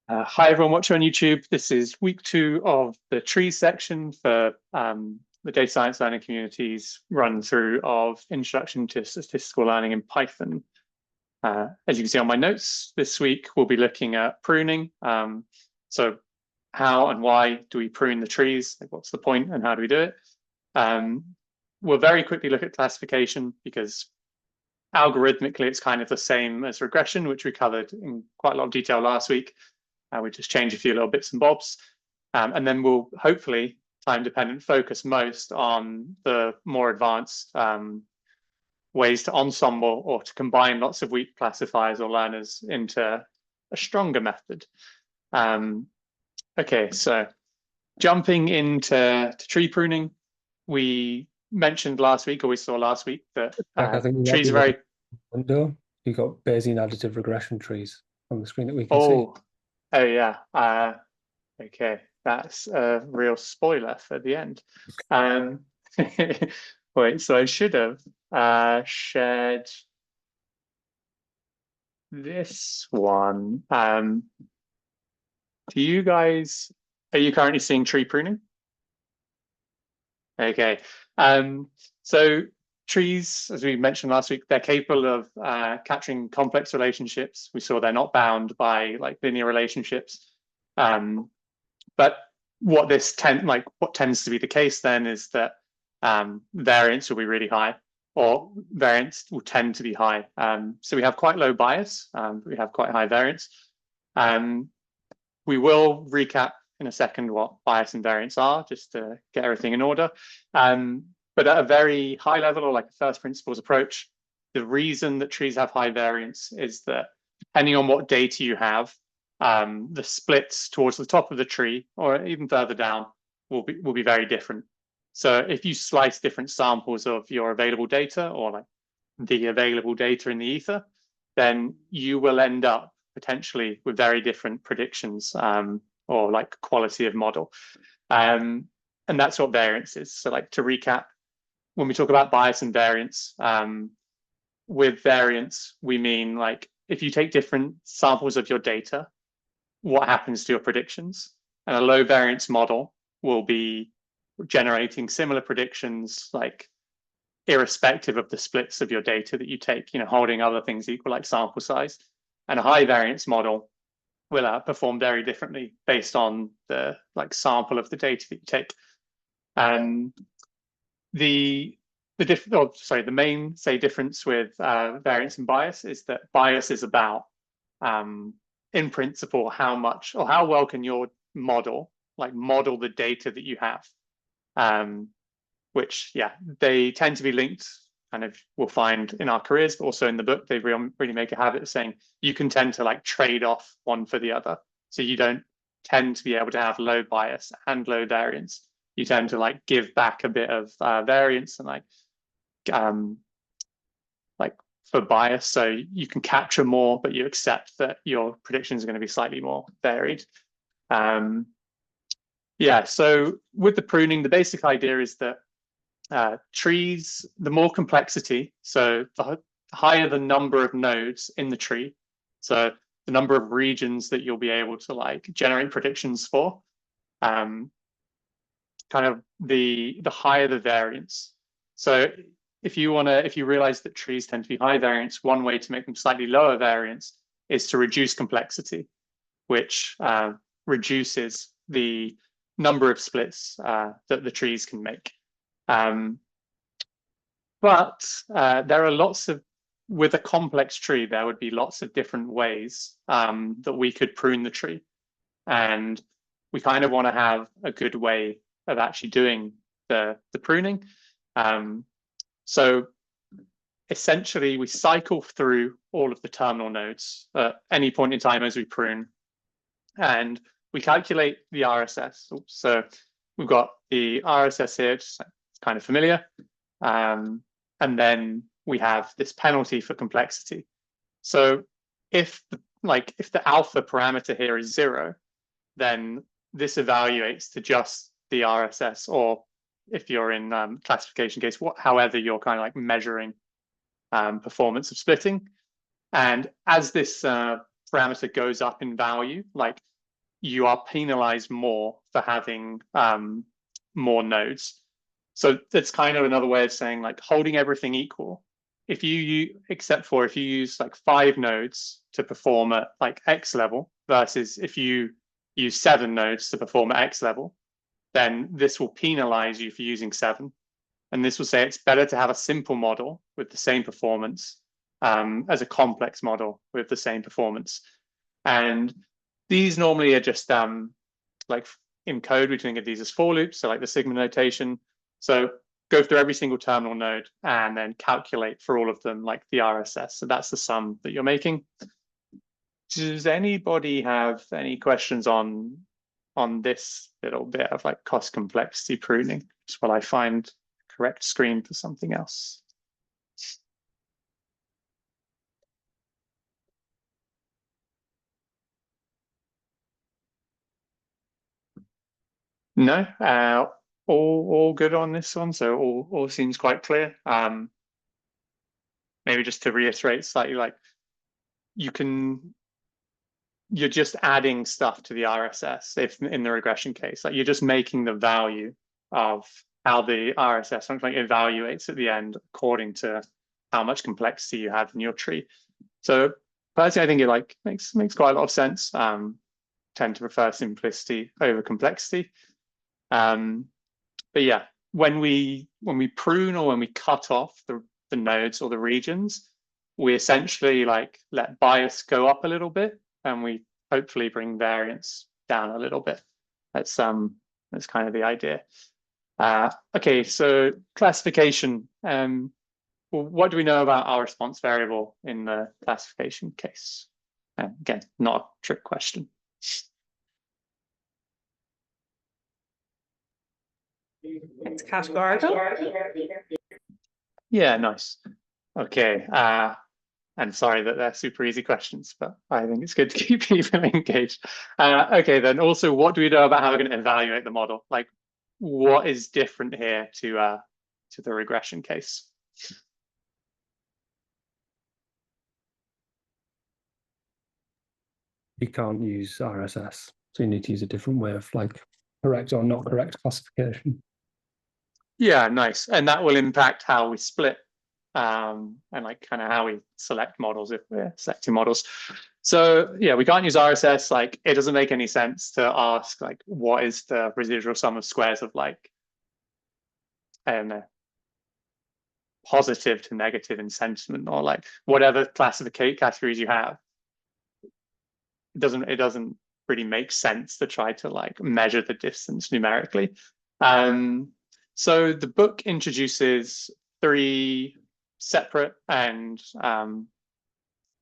Hi everyone watching on YouTube. This is week 2 of the trees section for the data science learning community's run through of Introduction to Statistical Learning in Python. As you can see on my notes, this week we'll be looking at pruning. So how and why do we prune the trees? Like, what's the point and how do we do it? We'll very quickly look at classification because algorithmically it's kind of the same as regression, which we covered in quite a lot of detail last week. We just change a few little bits and bobs. And then we'll hopefully, time-dependent, focus most on the more advanced ways to ensemble or to combine lots of weak classifiers or learners into a stronger method. Okay, so jumping into tree pruning, we mentioned last week, or we saw last week, that I think trees are very... window. You've got Bayesian additive regression trees on the screen that we can see. Oh yeah. Okay, that's a real spoiler for the end. Wait, so I should have shared this one. Do you guys, are you currently seeing tree pruning? Okay. So trees, as we mentioned last week, they're capable of capturing complex relationships. We saw they're not bound by like linear relationships. But what tends to be the case then is that variance will be really high, or variance will tend to be high. So we have quite low bias, but we have quite high variance. We will recap in a second what bias and variance are, just to get everything in order. But at a very high level, or like a first principles approach, the reason that trees have high variance is that depending on what data you have, the splits towards the top of the tree or even further down will be very different. So if you slice different samples of your available data, or like the available data in the ether, then you will end up potentially with very different predictions or like quality of model. And that's what variance is. So like to recap, when we talk about bias and variance, with variance, we mean like if you take different samples of your data, what happens to your predictions? And a low variance model will be generating similar predictions, like irrespective of the splits of your data that you take, holding other things equal, like sample size. And a high variance model will perform very differently based on the sample of the data that you take. The main difference with variance and bias is that bias is about in principle how much or how well can your model model the data that you have, which they tend to be linked, kind of we'll find in our careers, but also in the book they really make a habit of saying you can tend to trade off one for the other. So you don't tend to be able to have low bias and low variance. You tend to give back a bit of variance and for bias, so you can capture more, but you accept that your predictions are going to be slightly more varied. So with the pruning, the basic idea is that trees, the more complexity, so the higher the number of nodes in the tree, so the number of regions that you'll be able to generate predictions for, kind of the higher the variance. So if you realize that trees tend to be high variance, one way to make them slightly lower variance is to reduce complexity, which reduces the number of splits that the trees can make. But there are with a complex tree, there would be lots of different ways that we could prune the tree. And we kind of want to have a good way of actually doing the pruning. So essentially, we cycle through all of the terminal nodes at any point in time as we prune, and we calculate the RSS. So we've got the RSS here, it's kind of familiar. And then we have this penalty for complexity. So if the alpha parameter here is 0, then this evaluates to just the RSS, or if you're in classification case, however you're kind of measuring performance of splitting. And as this parameter goes up in value, you are penalized more for having more nodes. So that's kind of another way of saying, like, holding everything equal. If you use like 5 nodes to perform at like X level versus if you use 7 nodes to perform at X level, then this will penalize you for using 7. And this will say it's better to have a simple model with the same performance as a complex model with the same performance. And these normally are just like in code, we think of these as for loops, so like the sigma notation. So go through every single terminal node and then calculate for all of them like the RSS. So that's the sum that you're making. Does anybody have any questions on this little bit of like cost complexity pruning, just while I find the correct screen for something else? No, all good on this one. So all seems quite clear. Maybe just to reiterate slightly, like you're just adding stuff to the RSS if in the regression case, like you're just making the value of how the RSS function evaluates at the end according to how much complexity you have in your tree. So personally, I think it like makes quite a lot of sense. Tend to prefer simplicity over complexity. But yeah, when we prune or when we cut off the nodes or the regions, we essentially like let bias go up a little bit, and we hopefully bring variance down a little bit. That's kind of the idea. Okay, so classification. Well, what do we know about our response variable in the classification case? Again, not a trick question. It's categorical. Yeah, nice. Okay. And sorry that they're super easy questions, but I think it's good to keep people engaged. Okay, then also, what do we know about how we're going to evaluate the model? Like, what is different here to the regression case? You can't use RSS, so you need to use a different way of like correct or not correct classification. Yeah, nice. And that will impact how we split and like kind of how we select models if we're selecting models. So yeah, we can't use RSS. Like it doesn't make any sense to ask like what is the residual sum of squares of like, I don't know, positive to negative in sentiment or like whatever categories you have. It doesn't really make sense to try to like measure the distance numerically. So the book introduces 3 separate and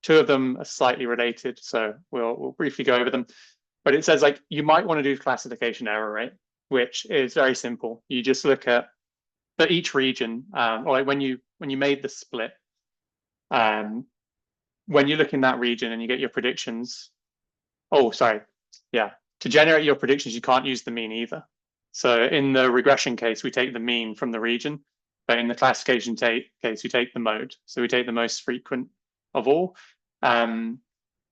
2 of them are slightly related. So we'll briefly go over them. But it says like you might want to do classification error rate, which is very simple. You just look at for each region, or like when you made the split, when you look in that region and you get your predictions. Oh, sorry. Yeah. To generate your predictions, you can't use the mean either. So in the regression case, we take the mean from the region, but in the classification case, we take the mode. So we take the most frequent of all. And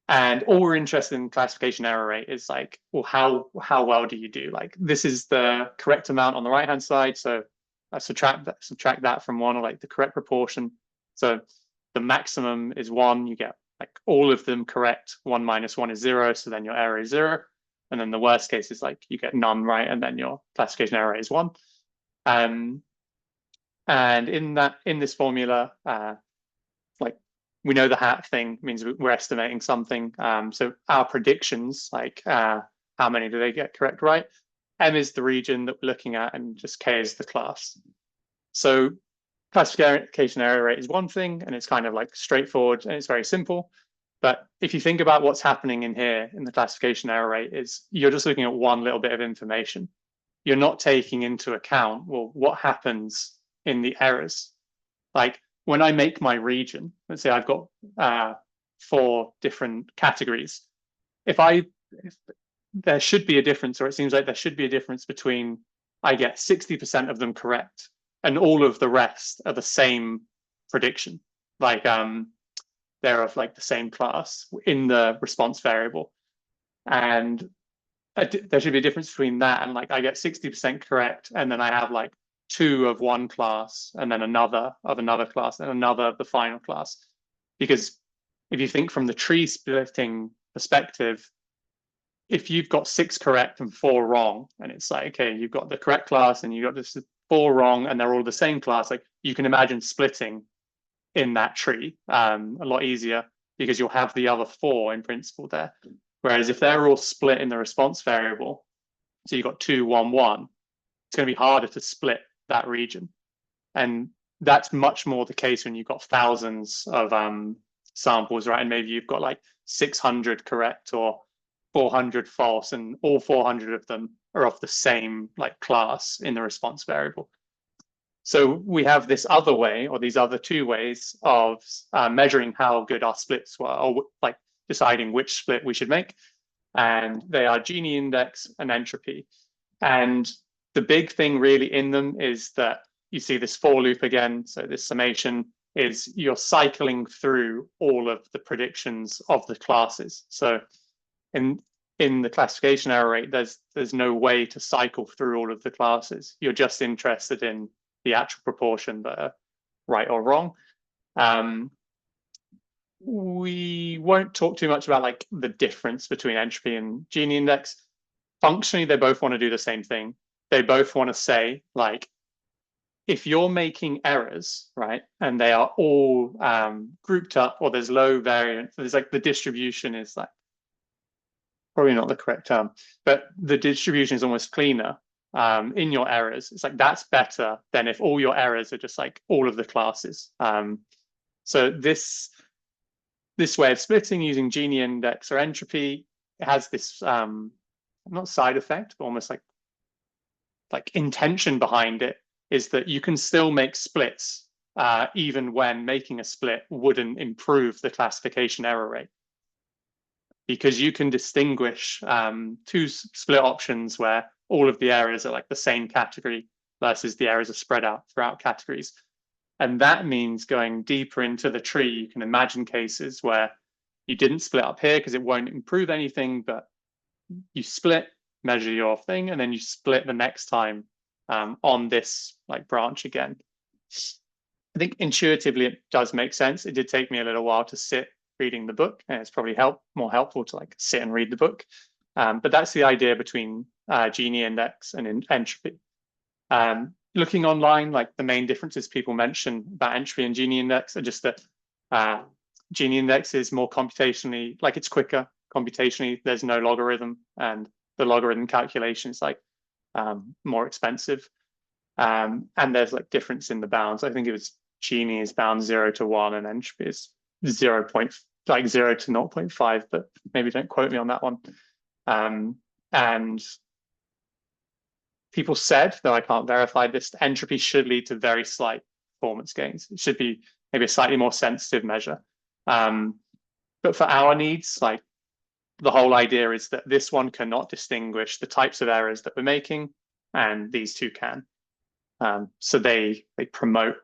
all we're interested in classification error rate is like, well, how well do you do? Like this is the correct amount on the right-hand side. So I subtract that from 1, or like the correct proportion. So the maximum is 1, you get like all of them correct. 1 minus 1 is 0, so then your error is 0. And then the worst case is like you get none right, and then your classification error is 1. And in this formula, like we know the hat thing means we're estimating something. So our predictions, like how many do they get correct, right? M is the region that we're looking at, and just K is the class. So classification error rate is one thing, and it's kind of like straightforward and it's very simple. But if you think about what's happening in here in the classification error rate, is you're just looking at one little bit of information. You're not taking into account, well, what happens in the errors. Like when I make my region, let's say I've got 4 different categories. If there should be a difference, or it seems like there should be a difference between I get 60% of them correct and all of the rest are the same prediction. Like they're of like the same class in the response variable. And there should be a difference between that and like I get 60% correct, and then I have like 2 of one class and then another of another class and another of the final class. Because if you think from the tree splitting perspective, if you've got 6 correct and 4 wrong, and it's like, okay, you've got the correct class and you've got this 4 wrong and they're all the same class, like you can imagine splitting in that tree a lot easier because you'll have the other 4 in principle there. Whereas if they're all split in the response variable, so you've got 2, 1, 1, it's going to be harder to split that region. And that's much more the case when you've got thousands of samples, right? And maybe you've got like 600 correct or 400 false, and all 400 of them are of the same like class in the response variable. So we have this other way, or these other 2 ways of measuring how good our splits were, or like deciding which split we should make. And they are Gini index and entropy. And the big thing really in them is that you see this for loop again. So this summation is you're cycling through all of the predictions of the classes. So in the classification error rate, there's no way to cycle through all of the classes. You're just interested in the actual proportion that are right or wrong. We won't talk too much about like the difference between entropy and Gini index. Functionally, they both want to do the same thing. They both want to say, like, if you're making errors, right, and they are all grouped up, or there's low variance, there's like the distribution is like, probably not the correct term, but the distribution is almost cleaner in your errors. It's like, that's better than if all your errors are just like all of the classes. So this way of splitting using Gini index or entropy, it has this not side effect, but almost like intention behind it, is that you can still make splits even when making a split wouldn't improve the classification error rate. Because you can distinguish 2 split options where all of the errors are like the same category versus the errors are spread out throughout categories. And that means going deeper into the tree, you can imagine cases where you didn't split up here because it won't improve anything, but you split, measure your thing, and then you split the next time on this like branch again. I think intuitively it does make sense. It did take me a little while to sit reading the book, and it's probably more helpful to like sit and read the book. But that's the idea between Gini index and entropy. Looking online, like the main differences people mention about entropy and Gini index are just that Gini index is more computationally, like it's quicker computationally. There's no logarithm, and the logarithm calculation is like more expensive. And there's like difference in the bounds. I think it was Gini is bound 0 to 1 and entropy is 0 to 0.5, but maybe don't quote me on that one. And people said, though I can't verify this, entropy should lead to very slight performance gains. It should be maybe a slightly more sensitive measure. But for our needs, like the whole idea is that this one cannot distinguish the types of errors that we're making, and these 2 can. So they promote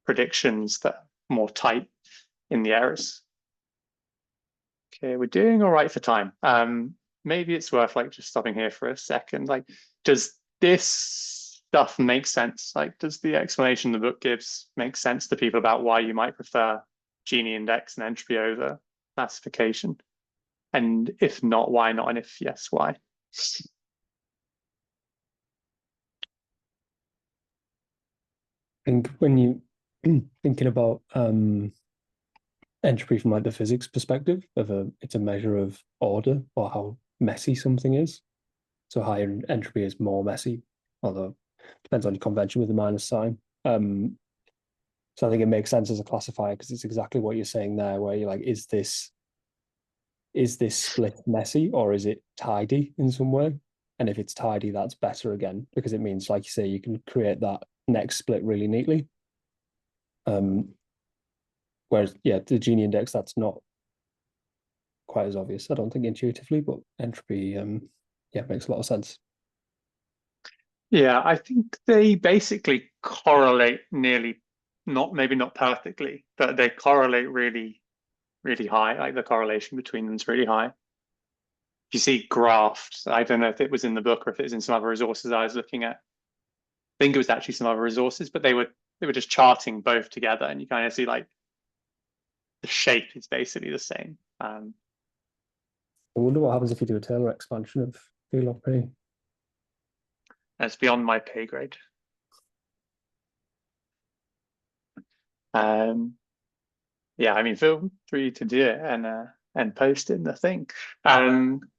predictions that are more tight in the errors. Okay, we're doing all right for time. Maybe it's worth like just stopping here for a second. Like, does this stuff make sense? Like, does the explanation the book gives make sense to people about why you might prefer Gini index and entropy over classification? And if not, why not? And if yes, why? I think when you thinking about entropy from like the physics perspective of it's a measure of order or how messy something is. So higher entropy is more messy, although it depends on your convention with the minus sign. So I think it makes sense as a classifier because it's exactly what you're saying there, where you're like, is this split messy or is it tidy in some way? And if it's tidy, that's better again, because it means, like you say, you can create that next split really neatly. Whereas, yeah, the Gini index, that's not quite as obvious, I don't think, intuitively, but entropy, yeah, makes a lot of sense. Yeah, I think they basically correlate nearly, maybe not perfectly, but they correlate really, really high. Like the correlation between them is really high. you see graphed, I don't know if it was in the book or if it was in some other resources I was looking at. I think it was actually some other resources, but they were just charting both together, and you kind of see like the shape is basically the same. I wonder what happens if you do a Taylor expansion of islp. That's beyond my pay grade. Yeah, I mean, feel free to do it and post in the thing.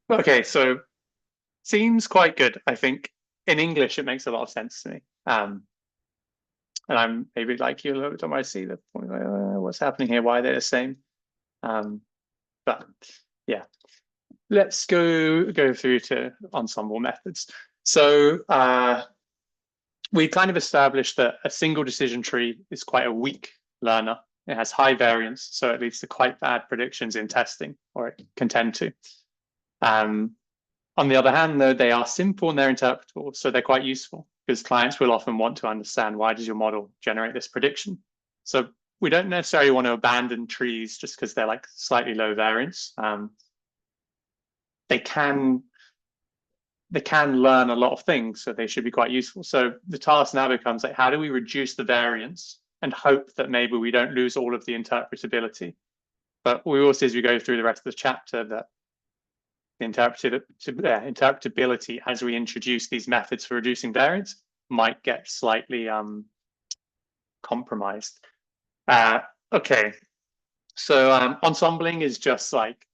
Okay, so seems quite good. I think in English it makes a lot of sense to me. And I'm maybe like you a little bit when I see the point, what's happening here, why they're the same. But yeah, let's go through to ensemble methods. So we kind of established that a single decision tree is quite a weak learner. It has high variance, so it leads to quite bad predictions in testing, or it can tend to. On the other hand, though, they are simple and they're interpretable, so they're quite useful because clients will often want to understand, why does your model generate this prediction? So we don't necessarily want to abandon trees just because they're like slightly low variance. They can learn a lot of things, so they should be quite useful. So the task now becomes like, how do we reduce the variance and hope that maybe we don't lose all of the interpretability? But we will see as we go through the rest of the chapter that the interpretability, as we introduce these methods for reducing variance, might get slightly compromised. Okay, so ensembling is just like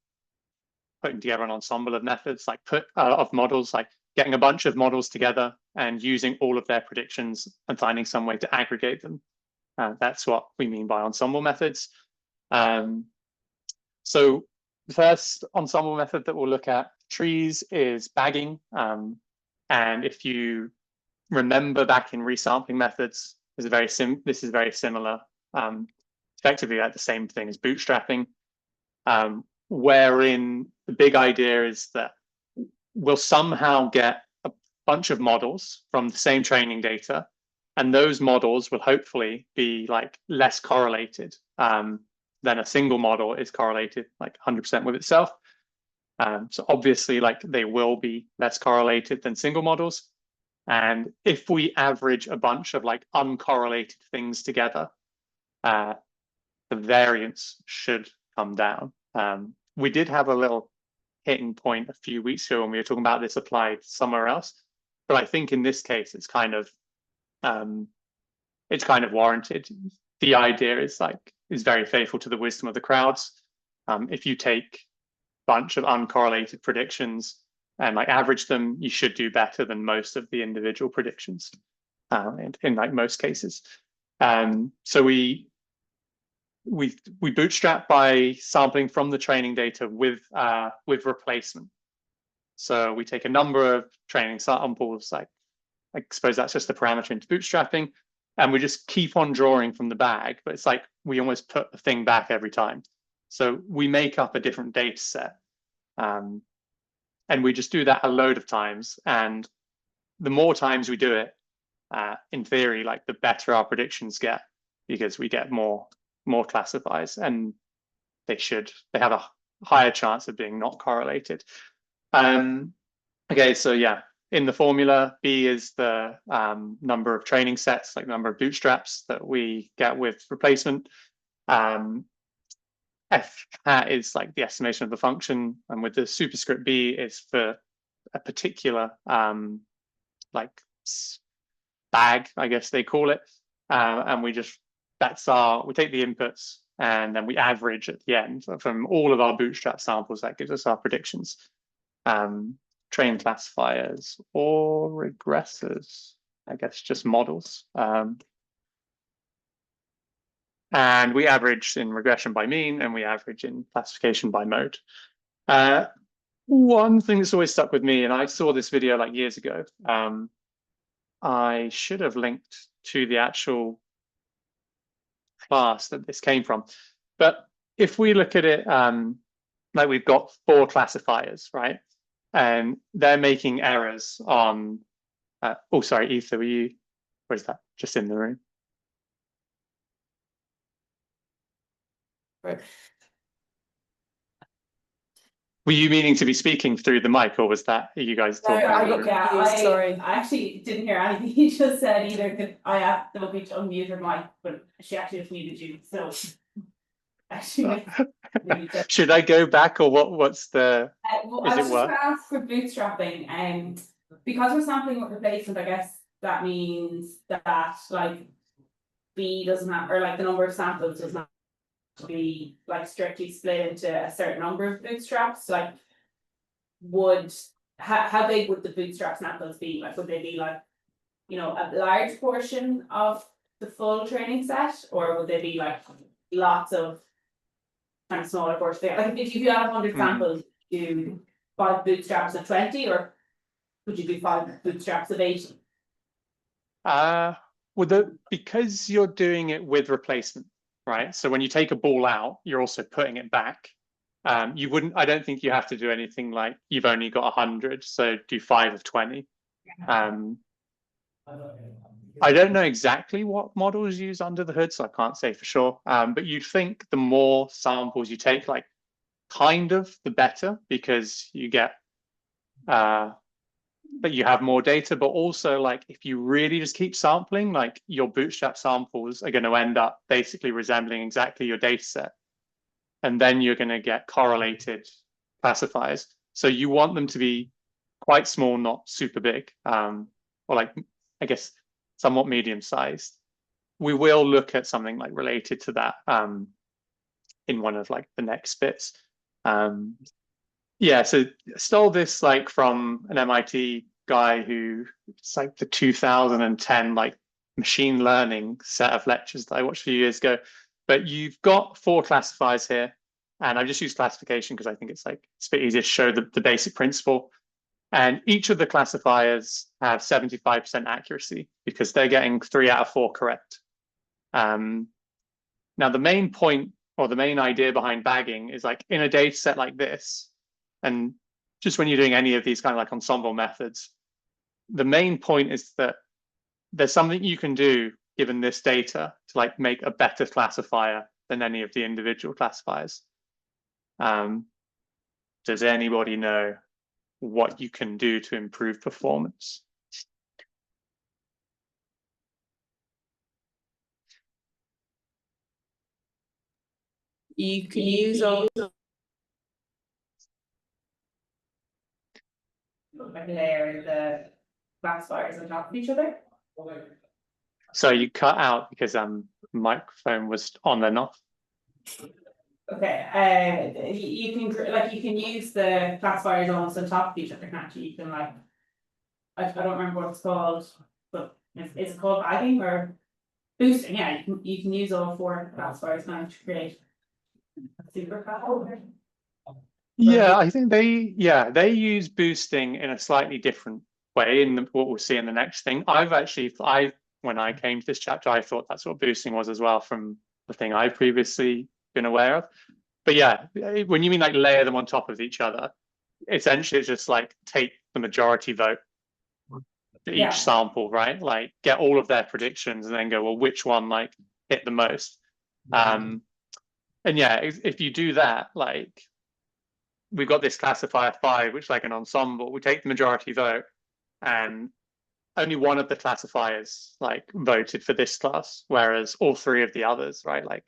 putting together an ensemble of methods, like of models, like getting a bunch of models together and using all of their predictions and finding some way to aggregate them. That's what we mean by ensemble methods. So the first ensemble method that we'll look at trees is bagging. And if you remember back in resampling methods, this is very similar. Effectively like the same thing as bootstrapping, wherein the big idea is that we'll somehow get a bunch of models from the same training data, and those models will hopefully be like less correlated than a single model is correlated like 100% with itself. So obviously, like they will be less correlated than single models. And if we average a bunch of like uncorrelated things together, the variance should come down. We did have a little hitting point a few weeks ago when we were talking about this applied somewhere else, but I think in this case it's kind of warranted. The idea is very faithful to the wisdom of the crowds. If you take a bunch of uncorrelated predictions and like average them, you should do better than most of the individual predictions in like most cases. So we bootstrap by sampling from the training data with replacement. So we take a number of training samples, like I suppose that's just the parameter into bootstrapping, and we just keep on drawing from the bag, but it's like we almost put the thing back every time. So we make up a different data set, and we just do that a load of times. And the more times we do it, in theory, like the better our predictions get, because we get more classifiers, and they have a higher chance of being not correlated. Okay, so yeah, in the formula, B is the number of training sets, like number of bootstraps that we get with replacement. F hat is like the estimation of the function, and with the superscript B is for a particular like bag, I guess they call it, and we take the inputs and then we average at the end from all of our bootstrap samples. That gives us our predictions. Train classifiers or regressors, I guess just models. And we average in regression by mean, and we average in classification by mode. One thing that's always stuck with me, and I saw this video like years ago, I should have linked to the actual class that this came from. But if we look at it, like we've got 4 classifiers, right? And they're making errors on, oh, sorry, Ether, where's that? Just in the room. Right. Were you meaning to be speaking through the mic, or was that you guys talking? Sorry. I actually didn't hear anything he just said either, because I asked the to unmute her mic, but she actually just muted you, so. Actually. Should I go back, or what's the, Well, is I was it just work? gonna ask for bootstrapping, because we're sampling with replacement, I guess that means that like B doesn't have, or like the number of samples does not be like strictly split into a certain number of bootstraps, like would, how big would the bootstrap samples be? Like would they be like, you know, a large portion of the full training set, or would they be like lots of kind of smaller portions? Like if you had 100 samples, do 5 bootstraps of 20, or would you do 5 bootstraps of 80? Well, because you're doing it with replacement, right? So when you take a ball out, you're also putting it back. You wouldn't, I don't think you have to do anything like you've only got 100, so do 5 of 20. I don't know exactly what models use under the hood, so I can't say for sure. But you'd think the more samples you take, like kind of the better, because you get that you have more data, but also like if you really just keep sampling, like your bootstrap samples are going to end up basically resembling exactly your data set. And then you're going to get correlated classifiers. So you want them to be quite small, not super big, or like, I guess, somewhat medium sized. We will look at something like related to that in one of like the next bits. Yeah, so stole this like from an MIT guy who, it's like the 2010 like machine learning set of lectures that I watched a few years ago. But you've got 4 classifiers here, and I've just used classification because I think it's like it's a bit easier to show the basic principle. And each of the classifiers have 75% accuracy because they're getting 3 out of 4 correct. Now the main point, or the main idea behind bagging, is like in a data set like this, and just when you're doing any of these kind of like ensemble methods, the main point is that there's something you can do given this data to like make a better classifier than any of the individual classifiers. Does anybody know what you can do to improve performance? You can use all Layer the classifiers on top of each other. So you cut out because microphone was on and off. Okay, you can like you can use the classifiers almost on top of each other, can't you? You can like, I don't remember what it's called, but is it called bagging or boosting? Yeah, you can use all 4 classifiers now to create a super classifier. Yeah, I think they use boosting in a slightly different way in what we'll see in the next thing. When I came to this chapter, I thought that's what boosting was as well from the thing I've previously been aware of. But yeah, when you mean like layer them on top of each other, essentially it's just like take the majority vote for each sample, right? Like get all of their predictions and then go, well, which one like hit the most? And yeah, if you do that, like we've got this classifier 5, which is like an ensemble. We take the majority vote, and only one of the classifiers like voted for this class, whereas all 3 of the others, right, like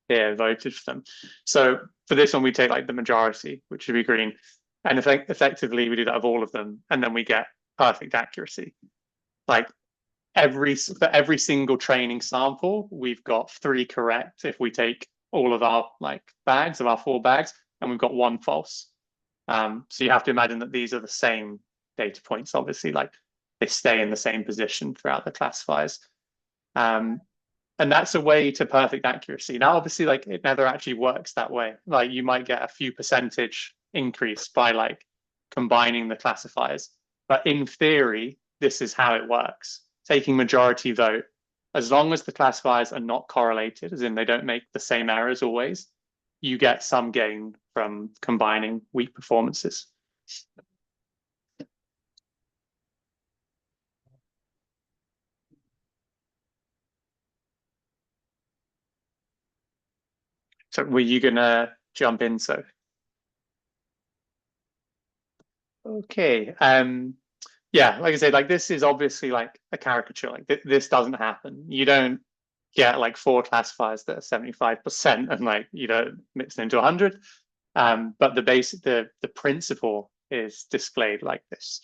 here voted for them. So for this one, we take like the majority, which would be green, and effectively we do that of all of them, and then we get perfect accuracy. Like for every single training sample, we've got 3 correct if we take all of our like bags of our 4 bags, and we've got 1 false. So you have to imagine that these are the same data points, obviously, like they stay in the same position throughout the classifiers. And that's a way to perfect accuracy. Now, obviously, like it never actually works that way. Like you might get a few percentage increase by like combining the classifiers. But in theory, this is how it works. Taking majority vote, as long as the classifiers are not correlated, as in they don't make the same errors always, you get some gain from combining weak performances. So were you gonna jump in, so? Okay. Yeah, like I said, like this is obviously like a caricature. Like this doesn't happen. You don't get like 4 classifiers that are 75% and like you don't mix them into 100. But the principle is displayed like this.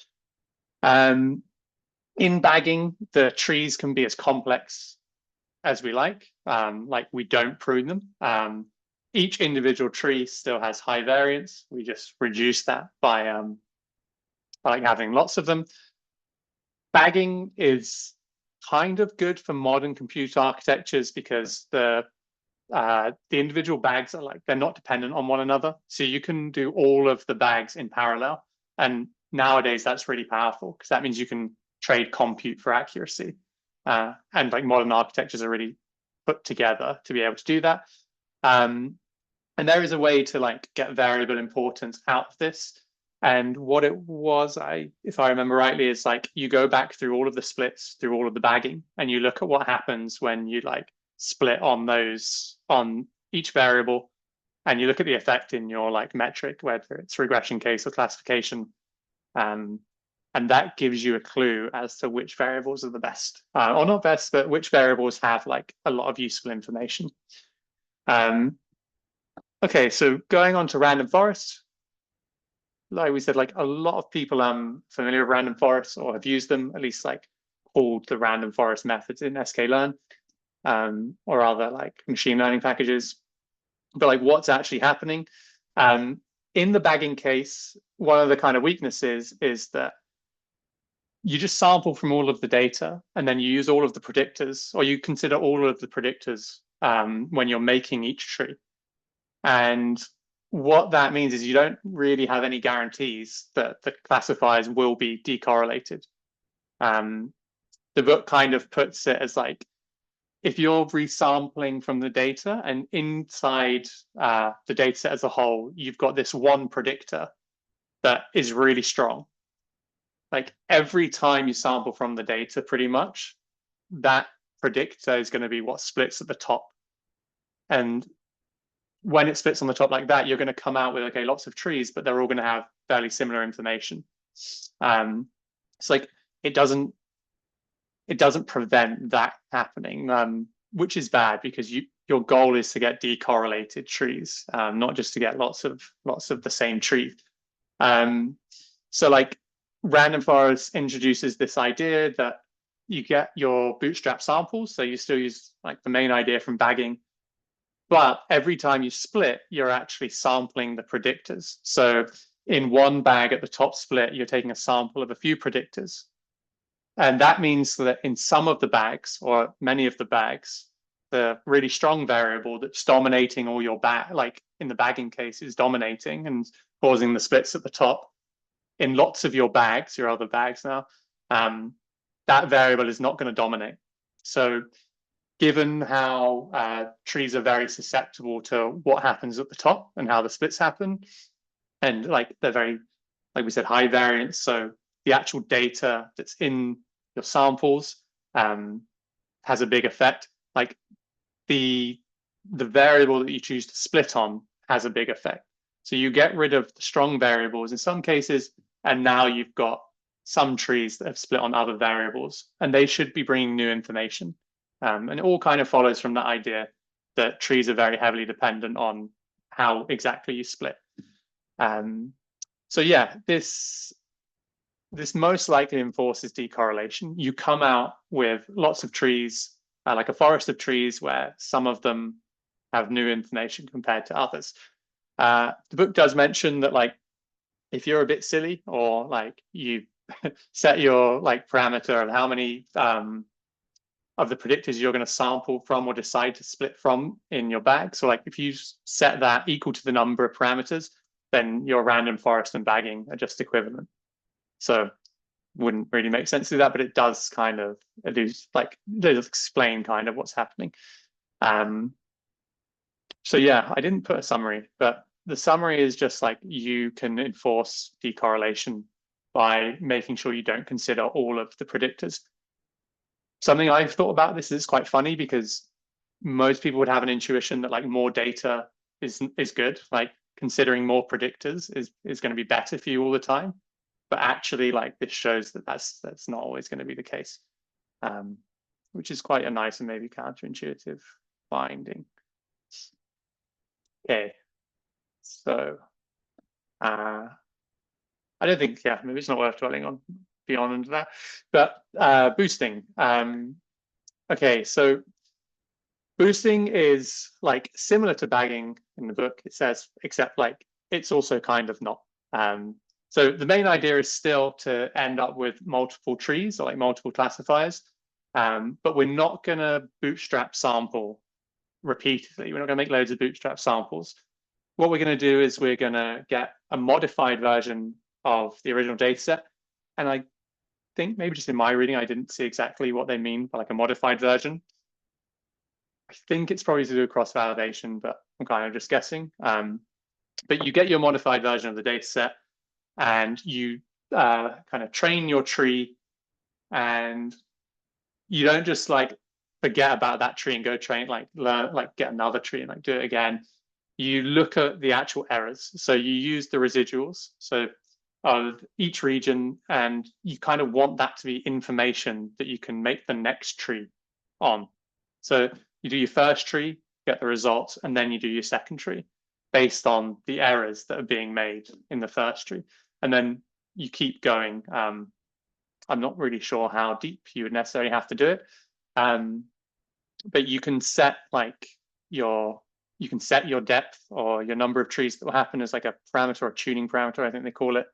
In bagging, the trees can be as complex as we like we don't prune them. Each individual tree still has high variance. We just reduce that by like having lots of them. Bagging is kind of good for modern computer architectures because the individual bags are like, they're not dependent on one another. So you can do all of the bags in parallel. And nowadays that's really powerful because that means you can trade compute for accuracy. And like modern architectures are really put together to be able to do that. And there is a way to like get variable importance out of this. And what it was, if I remember rightly, is like you go back through all of the splits, through all of the bagging, and you look at what happens when you like split on those, on each variable, and you look at the effect in your like metric, whether it's regression case or classification. And that gives you a clue as to which variables are the best, or not best, but which variables have like a lot of useful information. Okay, so going on to random forest. Like we said, like a lot of people familiar with random forests or have used them, at least like called the random forest methods in sklearn, or other like machine learning packages. But like what's actually happening? In the bagging case, one of the kind of weaknesses is that you just sample from all of the data and then you use all of the predictors, or you consider all of the predictors when you're making each tree. And what that means is you don't really have any guarantees that the classifiers will be decorrelated. The book kind of puts it as like, if you're resampling from the data and inside the data set as a whole, you've got this one predictor that is really strong. Like every time you sample from the data, pretty much, that predictor is going to be what splits at the top. And when it splits on the top like that, you're going to come out with, okay, lots of trees, but they're all going to have fairly similar information. It's like it doesn't prevent that happening, which is bad because your goal is to get decorrelated trees, not just to get lots of the same tree. So like random forest introduces this idea that you get your bootstrap samples, so you still use like the main idea from bagging, but every time you split, you're actually sampling the predictors. So in one bag at the top split, you're taking a sample of a few predictors. And that means that in some of the bags, or many of the bags, the really strong variable that's dominating all your bag, like in the bagging case, is dominating and causing the splits at the top. In lots of your bags, your other bags now, that variable is not going to dominate. So given how trees are very susceptible to what happens at the top and how the splits happen, and like they're very, like we said, high variance, so the actual data that's in your samples has a big effect. Like the variable that you choose to split on has a big effect. So you get rid of the strong variables in some cases, and now you've got some trees that have split on other variables, and they should be bringing new information. And it all kind of follows from that idea that trees are very heavily dependent on how exactly you split. So yeah, this most likely enforces decorrelation. You come out with lots of trees, like a forest of trees where some of them have new information compared to others. The book does mention that like if you're a bit silly, or like you set your like parameter of how many of the predictors you're going to sample from or decide to split from in your bag. So like if you set that equal to the number of parameters, then your random forest and bagging are just equivalent. So wouldn't really make sense to do that, but it does kind of explain kind of what's happening. So yeah, I didn't put a summary, but the summary is just like you can enforce decorrelation by making sure you don't consider all of the predictors. Something I've thought about this is quite funny because most people would have an intuition that like more data is good, like considering more predictors is going to be better for you all the time. but actually like this shows that that's not always going to be the case, which is quite a nice and maybe counterintuitive finding. Okay, so I don't think, yeah, maybe it's not worth dwelling on beyond that, but boosting. Okay, so boosting is like similar to bagging in the book, it says, except like it's also kind of not. So the main idea is still to end up with multiple trees or like multiple classifiers, but we're not going to bootstrap sample repeatedly. We're not going to make loads of bootstrap samples. What we're going to do is we're going to get a modified version of the original data set. And I think maybe just in my reading, I didn't see exactly what they mean by like a modified version. I think it's probably to do with cross-validation, but I'm kind of just guessing. But you get your modified version of the data set and you kind of train your tree, and you don't just like forget about that tree and go train, like learn, like get another tree and like do it again. You look at the actual errors. So you use the residuals. So of each region, and you kind of want that to be information that you can make the next tree on. So you do your first tree, get the results, and then you do your second tree based on the errors that are being made in the first tree. And then you keep going. I'm not really sure how deep you would necessarily have to do it. But you can set like your depth or your number of trees that will happen as like a parameter or tuning parameter, I think they call it.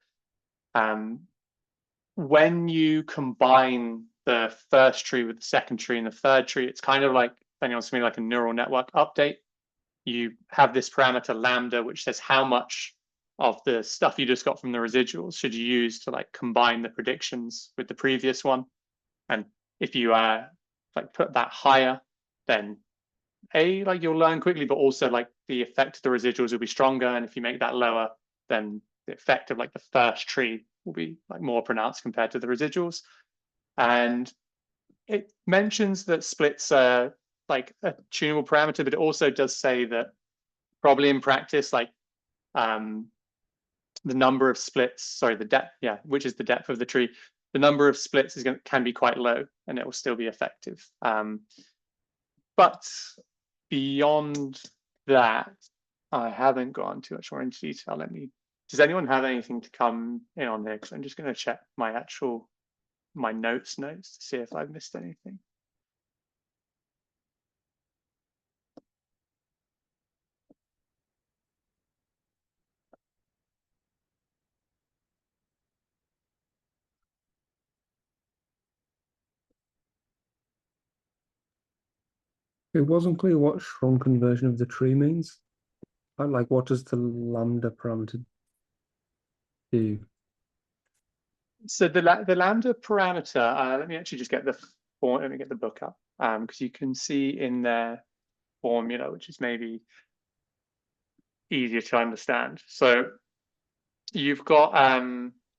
When you combine the first tree with the second tree and the third tree, it's kind of like, depending on something like a neural network update. You have this parameter lambda, which says how much of the stuff you just got from the residuals should you use to like combine the predictions with the previous one. And if you like put that higher, then like you'll learn quickly, but also like the effect of the residuals will be stronger. And if you make that lower, then the effect of like the first tree will be like more pronounced compared to the residuals. And it mentions that splits are like a tunable parameter, but it also does say that probably in practice, like the number of splits, sorry, the depth, yeah, which is the depth of the tree, the number of splits can be quite low and it will still be effective. But beyond that, I haven't gone too much more into detail. Does anyone have anything to come in on here? Because I'm just going to check my notes to see if I've missed anything. It wasn't clear what shrunken version of the tree means. Like, what does the lambda parameter do? So the lambda parameter, let me actually just get the form, let me get the book up, because you can see in their formula, which is maybe easier to understand. So you've got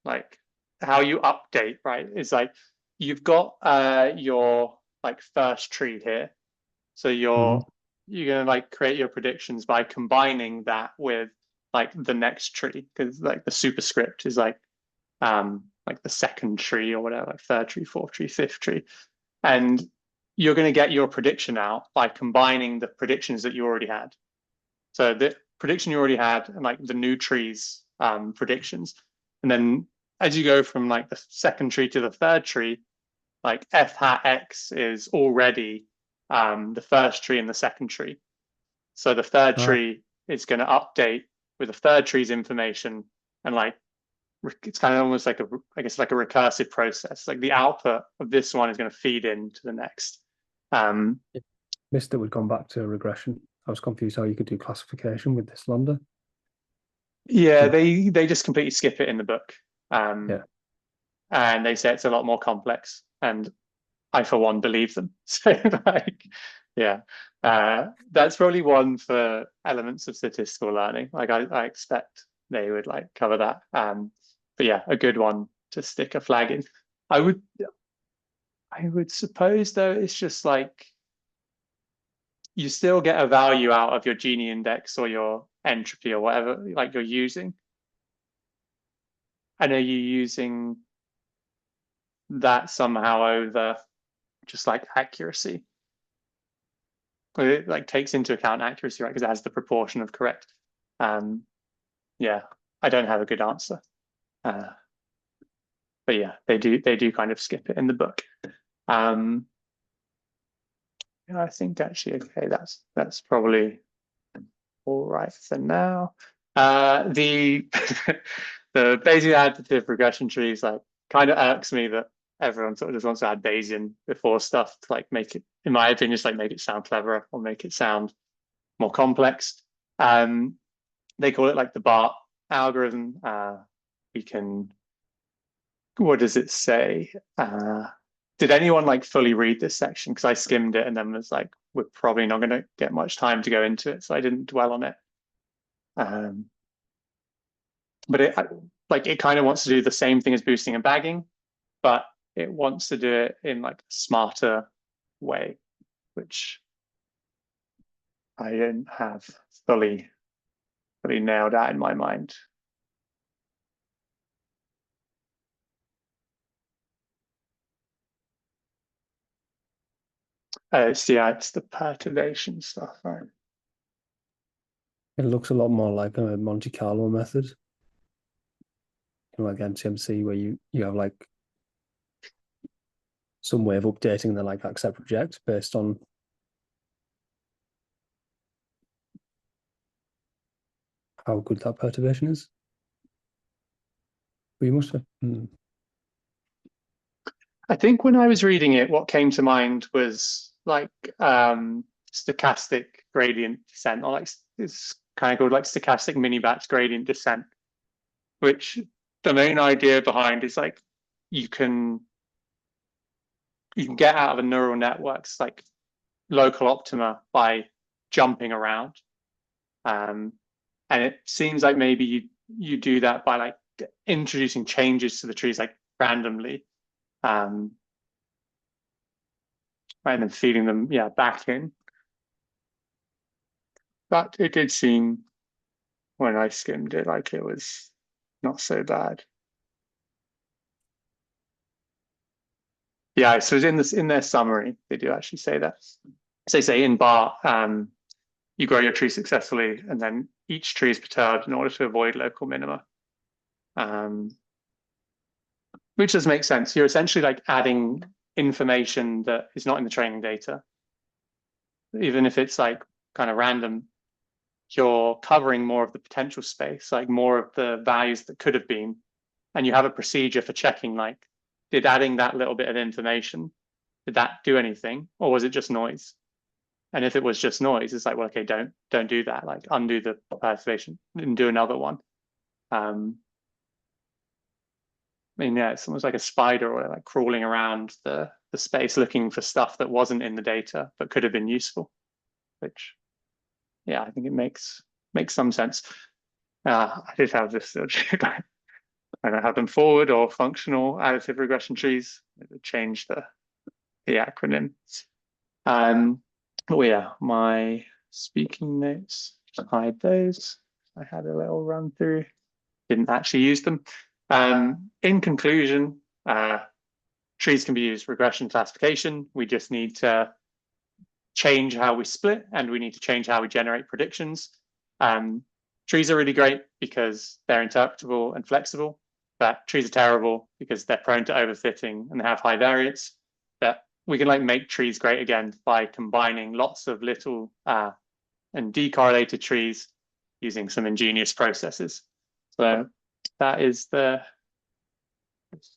like how you update, right? Is like you've got your like first tree here. So you're gonna like create your predictions by combining that with like the next tree, because like the superscript is like the second tree or whatever, like third tree, fourth tree, fifth tree. And you're going to get your prediction out by combining the predictions that you already had. So the prediction you already had and like the new trees predictions. And then as you go from like the second tree to the third tree, like f hat x is already the first tree and the second tree. So the third tree is going to update with the third tree's information, and like it's kind of almost like I guess like a recursive process. Like the output of this one is going to feed into the next. Missed it would gone back to regression. I was confused how you could do classification with this lambda. Yeah, they just completely skip it in the book. Yeah. And they say it's a lot more complex, and I for one believe them. So like, yeah, that's probably one for elements of statistical learning. Like I expect they would like cover that. But yeah, a good one to stick a flag in. I would suppose though, it's just like you still get a value out of your Gini index or your entropy or whatever like you're using. And are you using that somehow over just like accuracy? It like takes into account accuracy, right? Because it has the proportion of correct. Yeah, I don't have a good answer. But yeah, they do kind of skip it in the book. Yeah, I think actually, okay, that's probably all right for now. The the Bayesian additive regression trees like kind of irks me that everyone sort of just wants to add Bayesian before stuff to like make it, in my opinion, just like make it sound cleverer or make it sound more complex. They call it like the BART algorithm. We can, what does it say? Did anyone like fully read this section? Because I skimmed it and then was like, we're probably not going to get much time to go into it, so I didn't dwell on it. But it kind of wants to do the same thing as boosting and bagging, but it wants to do it in like a smarter way, which I don't have fully nailed out in my mind. It's the perturbation stuff, right? It looks a lot more like a Monte Carlo method, like MCMC, where you have like some way of updating the like accept reject based on how good that perturbation is. But you must have. I think when I was reading it, what came to mind was like stochastic gradient descent, or like it's kind of called like stochastic mini batch gradient descent, which the main idea behind is like you can get out of a neural networks like local optima by jumping around. And it seems like maybe you do that by like introducing changes to the trees like randomly. Right, and then feeding them, yeah, back in. But it did seem, when I skimmed it, like it was not so bad. Yeah, so in their summary, they do actually say that. So they say in BART, you grow your tree successfully, and then each tree is perturbed in order to avoid local minima. Which does make sense. You're essentially like adding information that is not in the training data. Even if it's like kind of random, you're covering more of the potential space, like more of the values that could have been. And you have a procedure for checking, like, did adding that little bit of information, did that do anything? Or was it just noise? And if it was just noise, it's like, well, okay, don't do that. Like undo the perturbation and do another one. I mean, yeah, it's almost like a spider or like crawling around the space looking for stuff that wasn't in the data but could have been useful, which, yeah, I think it makes some sense. I did have this, I don't have them forward or functional additive regression trees. Change the acronym. Oh yeah, my speaking notes, just hide those. I had a little run through, didn't actually use them. In conclusion, trees can be used regression classification. We just need to change how we split, and we need to change how we generate predictions. Trees are really great because they're interpretable and flexible, but trees are terrible because they're prone to overfitting and they have high variance. But we can like make trees great again by combining lots of little and decorrelated trees using some ingenious processes. So that is the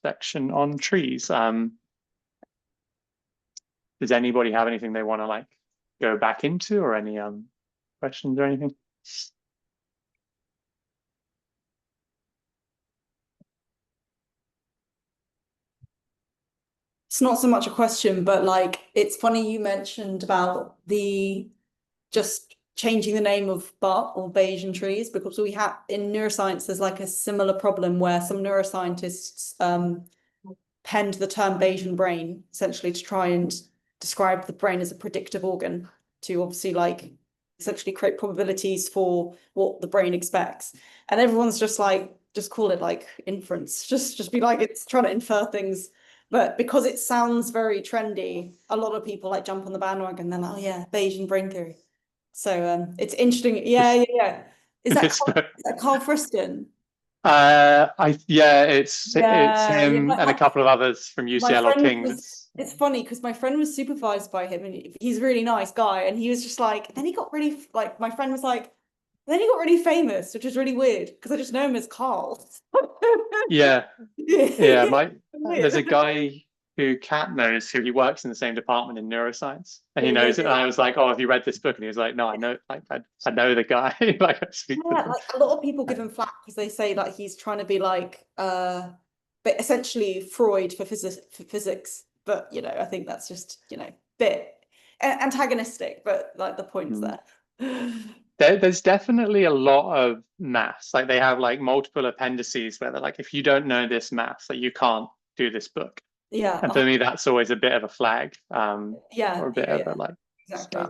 section on trees. Does anybody have anything they want to like go back into, or any questions or anything? It's not so much a question, but like it's funny you mentioned about the just changing the name of BART or Bayesian trees, because we have in neuroscience there's like a similar problem where some neuroscientists penned the term Bayesian brain essentially to try and describe the brain as a predictive organ, to obviously like essentially create probabilities for what the brain expects. And everyone's just like, just call it like inference. Just be like, it's trying to infer things. But because it sounds very trendy, a lot of people like jump on the bandwagon. They're like, oh yeah, Bayesian brain theory. So it's interesting. Yeah. Is that Carl Friston? It's him and a couple of others from UCL or King's. It's funny because my friend was supervised by him, and he's a really nice guy, and he was just like, then he got really like, my friend was like, then he got really famous, which is really weird because I just know him as Carl. Yeah. There's a guy who Kat knows, who he works in the same department in neuroscience, and he knows it. And I was like, "Oh, have you read this book?" And he was like, "No, I know. Like, I know the guy." Like, like a lot of people give him flack because they say that he's trying to be like, but essentially Freud for physics. But I think that's just bit antagonistic. But like the point's there. There's definitely a lot of maths. Like they have like multiple appendices where they're like, if you don't know this maths, like you can't do this book. Yeah. And for me, that's always a bit of a flag. Or a bit of a like. Exactly.